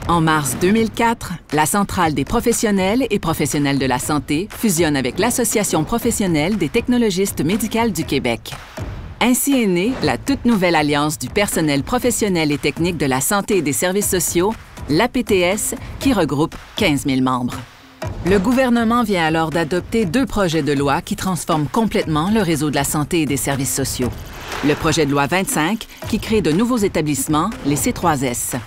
En mars 2004, la Centrale des professionnels et professionnels de la santé fusionne avec l'Association professionnelle des technologistes médicales du Québec. Ainsi est née la toute nouvelle alliance du personnel professionnel et technique de la santé et des services sociaux, l'APTS, qui regroupe 15 000 membres. Le gouvernement vient alors d'adopter 2 projets de loi qui transforment complètement le réseau de la santé et des services sociaux. Le projet de loi 25, qui crée de nouveaux établissements, les C3S.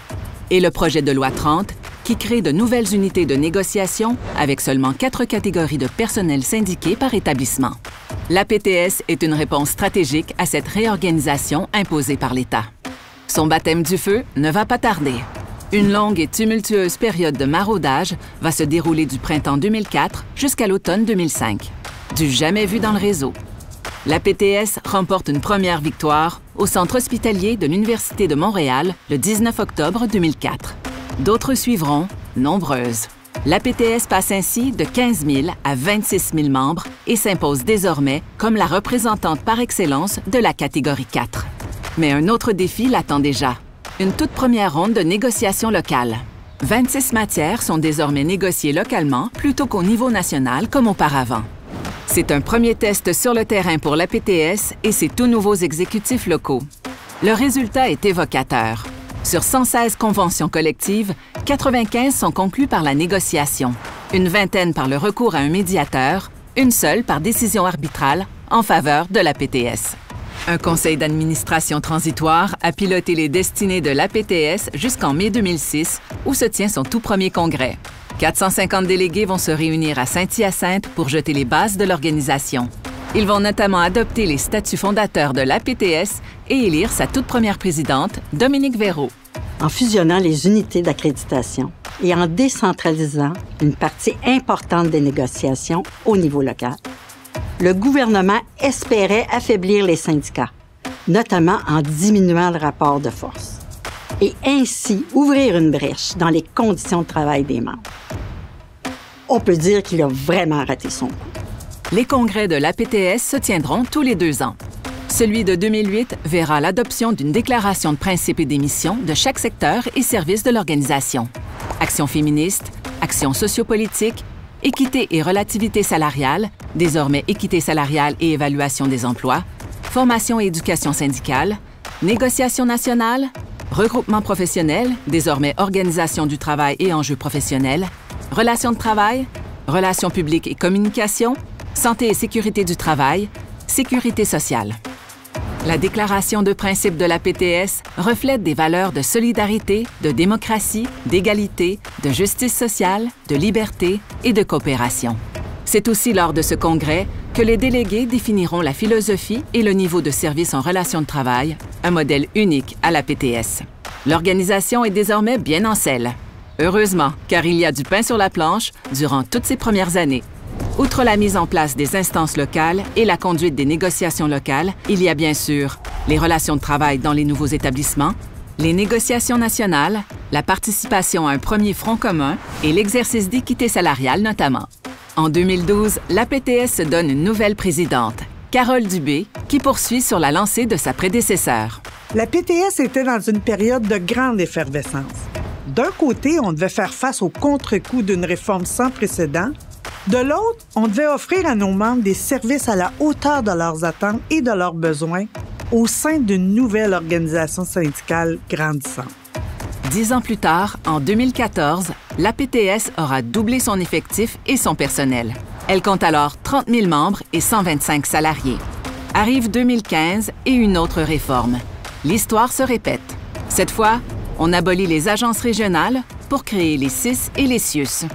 Et le projet de loi 30, qui crée de nouvelles unités de négociation avec seulement 4 catégories de personnel syndiqués par établissement. L'APTS est une réponse stratégique à cette réorganisation imposée par l'État. Son baptême du feu ne va pas tarder. Une longue et tumultueuse période de maraudage va se dérouler du printemps 2004 jusqu'à l'automne 2005. Du jamais vu dans le réseau. L'APTS remporte une première victoire au centre hospitalier de l'Université de Montréal le 19 octobre 2004. D'autres suivront, nombreuses. L'APTS passe ainsi de 15 000 à 26 000 membres et s'impose désormais comme la représentante par excellence de la catégorie 4. Mais un autre défi l'attend déjà. Une toute première ronde de négociation locale. 26 matières sont désormais négociées localement plutôt qu'au niveau national comme auparavant. C'est un premier test sur le terrain pour l'APTS et ses tout nouveaux exécutifs locaux. Le résultat est évocateur. Sur 116 conventions collectives, 95 sont conclues par la négociation, une vingtaine par le recours à un médiateur, une seule par décision arbitrale en faveur de l'APTS. Un conseil d'administration transitoire a piloté les destinées de l'APTS jusqu'en mai 2006, où se tient son tout premier congrès. 450 délégués vont se réunir à Saint-Hyacinthe pour jeter les bases de l'organisation. Ils vont notamment adopter les statuts fondateurs de l'APTS et élire sa toute première présidente, Dominique Véraud. En fusionnant les unités d'accréditation et en décentralisant une partie importante des négociations au niveau local, le gouvernement espérait affaiblir les syndicats, notamment en diminuant le rapport de force, et ainsi ouvrir une brèche dans les conditions de travail des membres. On peut dire qu'il a vraiment raté son coup. Les congrès de l'APTS se tiendront tous les 2 ans. Celui de 2008 verra l'adoption d'une déclaration de principes et d'émissions de chaque secteur et service de l'organisation. Action féministe, action sociopolitique, équité et relativité salariale, désormais équité salariale et évaluation des emplois, formation et éducation syndicale, négociation nationale, regroupement professionnel, désormais organisation du travail et enjeux professionnels, relations de travail, relations publiques et communication, santé et sécurité du travail, sécurité sociale. La déclaration de principe de l'APTS reflète des valeurs de solidarité, de démocratie, d'égalité, de justice sociale, de liberté et de coopération. C'est aussi lors de ce congrès que les délégués définiront la philosophie et le niveau de service en relation de travail, un modèle unique à l'APTS. L'organisation est désormais bien en selle. Heureusement, car il y a du pain sur la planche durant toutes ces premières années. Outre la mise en place des instances locales et la conduite des négociations locales, il y a bien sûr les relations de travail dans les nouveaux établissements, les négociations nationales, la participation à un premier front commun et l'exercice d'équité salariale notamment. En 2012, l'APTS se donne une nouvelle présidente, Carole Dubé, qui poursuit sur la lancée de sa prédécesseur. La PTS était dans une période de grande effervescence. D'un côté, on devait faire face au contre-coup d'une réforme sans précédent. De l'autre, on devait offrir à nos membres des services à la hauteur de leurs attentes et de leurs besoins au sein d'une nouvelle organisation syndicale grandissante. 10 ans plus tard, en 2014, l'APTS aura doublé son effectif et son personnel. Elle compte alors 30 000 membres et 125 salariés. Arrive 2015 et une autre réforme. L'histoire se répète. Cette fois, on abolit les agences régionales pour créer les CIS et les CIUS.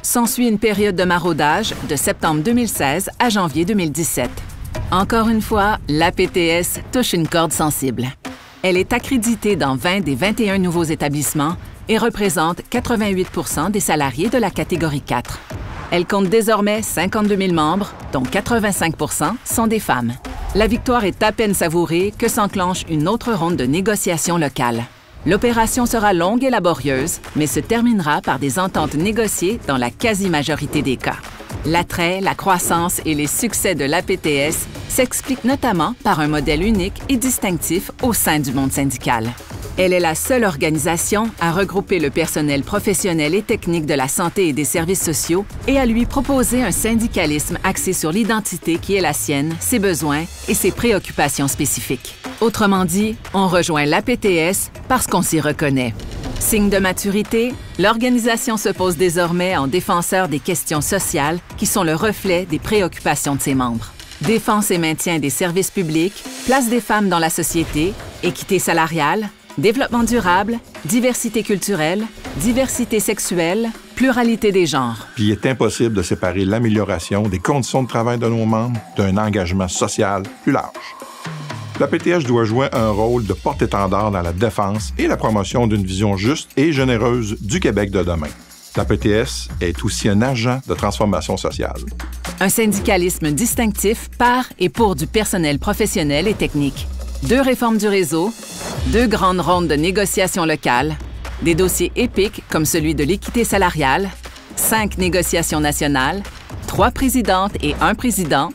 S'ensuit une période de maraudage de septembre 2016 à janvier 2017. Encore une fois, l'APTS touche une corde sensible. Elle est accréditée dans 20 des 21 nouveaux établissements et représente 88 % des salariés de la catégorie 4. Elle compte désormais 52 000 membres, dont 85 % sont des femmes. La victoire est à peine savourée que s'enclenche une autre ronde de négociations locales. L'opération sera longue et laborieuse, mais se terminera par des ententes négociées dans la quasi-majorité des cas. L'attrait, la croissance et les succès de l'APTS s'expliquent notamment par un modèle unique et distinctif au sein du monde syndical. Elle est la seule organisation à regrouper le personnel professionnel et technique de la santé et des services sociaux et à lui proposer un syndicalisme axé sur l'identité qui est la sienne, ses besoins et ses préoccupations spécifiques. Autrement dit, on rejoint l'APTS parce qu'on s'y reconnaît. Signe de maturité, l'organisation se pose désormais en défenseur des questions sociales qui sont le reflet des préoccupations de ses membres. Défense et maintien des services publics, place des femmes dans la société, équité salariale, développement durable, diversité culturelle, diversité sexuelle, pluralité des genres. Puis il est impossible de séparer l'amélioration des conditions de travail de nos membres d'un engagement social plus large. L'APTS doit jouer un rôle de porte-étendard dans la défense et la promotion d'une vision juste et généreuse du Québec de demain. L'APTS est aussi un agent de transformation sociale. Un syndicalisme distinctif par et pour du personnel professionnel et technique. 2 réformes du réseau, 2 grandes rondes de négociations locales, des dossiers épiques comme celui de l'équité salariale, 5 négociations nationales, 3 présidentes et 1 président,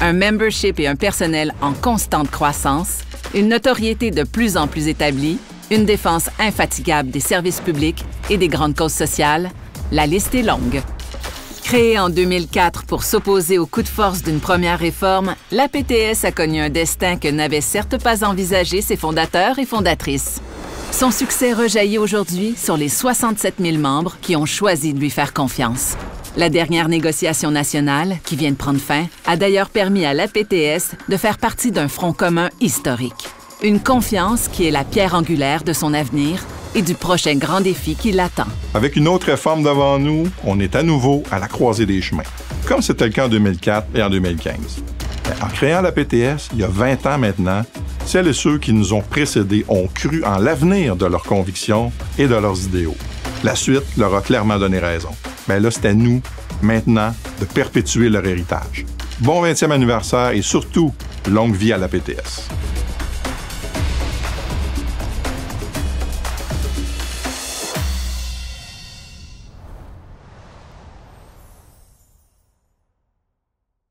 un membership et un personnel en constante croissance, une notoriété de plus en plus établie, une défense infatigable des services publics et des grandes causes sociales, la liste est longue. Créée en 2004 pour s'opposer au coup de force d'une première réforme, l'APTS a connu un destin que n'avaient certes pas envisagé ses fondateurs et fondatrices. Son succès rejaillit aujourd'hui sur les 67 000 membres qui ont choisi de lui faire confiance. La dernière négociation nationale, qui vient de prendre fin, a d'ailleurs permis à l'APTS de faire partie d'un front commun historique. Une confiance qui est la pierre angulaire de son avenir et du prochain grand défi qui l'attend. Avec une autre réforme devant nous, on est à nouveau à la croisée des chemins, comme c'était le cas en 2004 et en 2015. En créant l'APTS, il y a 20 ans maintenant, celles et ceux qui nous ont précédés ont cru en l'avenir de leurs convictions et de leurs idéaux. La suite leur a clairement donné raison. Bien là, c'est à nous, maintenant, de perpétuer leur héritage. Bon 20e anniversaire et surtout, longue vie à l'APTS.